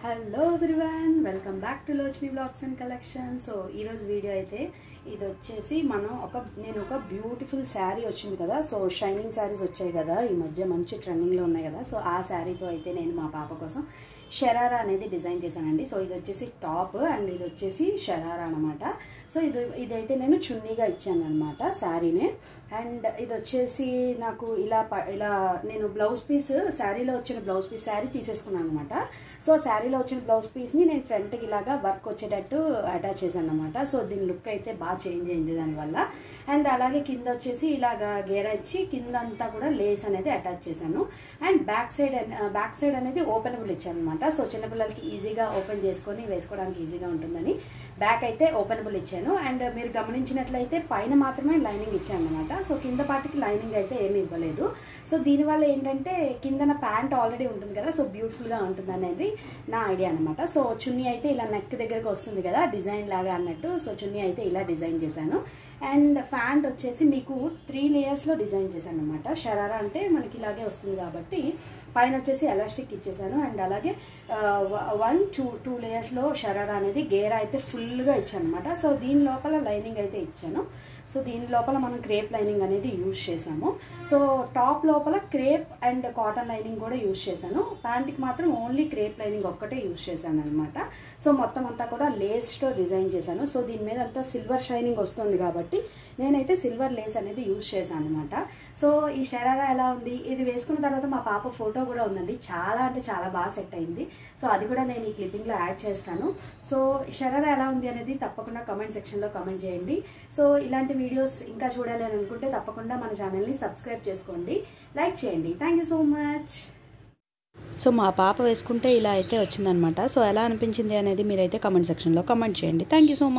Hello everyone, welcome back to Lochani blogs and collection. So ఈరోజు video అయితే ఇది వచ్చేసి నేను ఒక బ్యూటిఫుల్ శారీ వచ్చింది కదా. సో షైనింగ్ శారీస్ వచ్చాయి కదా, ఈ మధ్య మంచి ట్రెండింగ్లో ఉన్నాయి కదా. సో ఆ శారీతో అయితే నేను మా పాప కోసం షరారా అనేది డిజైన్ చేశానండి. సో ఇది వచ్చేసి టాప్ అండ్ ఇది వచ్చేసి షరారా అనమాట. సో ఇదైతే నేను చున్నీగా ఇచ్చాను అనమాట శారీనే. అండ్ ఇది వచ్చేసి నాకు ఇలా నేను బ్లౌజ్ పీస్, శారీలో వచ్చిన బ్లౌజ్ పీస్, శారీ తీసేసుకున్నాను అనమాట. సో శారీలో వచ్చిన బ్లౌజ్ పీస్ని నేను ఫ్రంట్కి ఇలాగా వర్క్ వచ్చేటట్టు అటాచ్ చేశాను అనమాట. సో దీని లుక్ అయితే బాగా చేంజ్ అయింది దానివల్ల. అండ్ అలాగే కింద వచ్చేసి ఇలాగా గేరా ఇచ్చి కింద అంతా కూడా లేస్ అనేది అటాచ్ చేశాను. అండ్ బ్యాక్ సైడ్ అనేది ఓపెనబుల్ ఇచ్చాను అనమాట. సో చిన్నపిల్లలకి ఈజీగా ఓపెన్ చేసుకొని వేసుకోవడానికి ఈజీగా ఉంటుందని బ్యాక్ అయితే ఓపెనబుల్ ఇచ్చాను. అండ్ మీరు గమనించినట్లయితే పైన మాత్రమే లైనింగ్ ఇచ్చాను అనమాట. సో కింద పాటికి లైనింగ్ అయితే ఏమి ఇవ్వలేదు. సో దీనివల్ల ఏంటంటే కిందన ప్యాంట్ ఆల్రెడీ ఉంటుంది కదా, సో బ్యూటిఫుల్గా ఉంటుంది అనేది నా ఐడియా అనమాట. సో చున్నీ అయితే ఇలా నెక్ దగ్గరకు వస్తుంది కదా, డిజైన్ లాగా అన్నట్టు. సో చున్నీ అయితే ఇలా డిజైన్ చేశాను. అండ్ ప్యాంట్ వచ్చేసి మీకు 3 లేయర్స్లో డిజైన్ చేశాను అనమాట. షరారా అంటే మనకి ఇలాగే వస్తుంది కాబట్టి పైన వచ్చేసి ఎలాస్టిక్ ఇచ్చేసాను. అండ్ అలాగే 1-2 లేయర్స్లో షరారా అనేది గేరా అయితే ఫుల్గా ఇచ్చాను అనమాట. సో దీని లోపల లైనింగ్ అయితే ఇచ్చాను. సో దీని లోపల మనం క్రేప్ లైనింగ్ అనేది యూజ్ చేసాము. సో టాప్ లోపల క్రేప్ అండ్ కాటన్ లైనింగ్ కూడా యూజ్ చేశాను. ప్యాంట్కి మాత్రం ఓన్లీ క్రేప్ లైనింగ్ ఒక్కటే యూజ్ చేశాను అనమాట. సో మొత్తం అంతా కూడా లేస్తో డిజైన్ చేశాను. సో దీని మీద అంతా సిల్వర్ షైనింగ్ వస్తుంది కాబట్టి నేనైతే సిల్వర్ లేస్ అనేది యూజ్ చేశాను అనమాట. సో ఈ షరారా ఎలా ఉంది, ఇది వేసుకున్న తర్వాత మా పాప ఫోటో కూడా ఉందండి. చాలా అంటే చాలా బాగా సెట్ అయింది. సో అది కూడా నేను ఈ క్లిప్పింగ్లో యాడ్ చేస్తాను. సో షరారా ఎలా ఉంది అనేది తప్పకుండా కామెంట్ సెక్షన్లో కామెంట్ చేయండి. సో ఇలాంటి వీడియోస్ ఇంకా చూడాలి అని అనుకుంటే తప్పకుండా మన ఛానల్ని సబ్స్క్రైబ్ చేసుకోండి, లైక్ చేయండి. Thank you so much. So మా పాప వేసుకుంటే ఇలా అయితే వచ్చిందనమాట. సో ఎలా అనిపించింది అనేది మీరైతే కామెంట్ సెక్షన్లో కామెంట్ చేయండి. Thank you so much.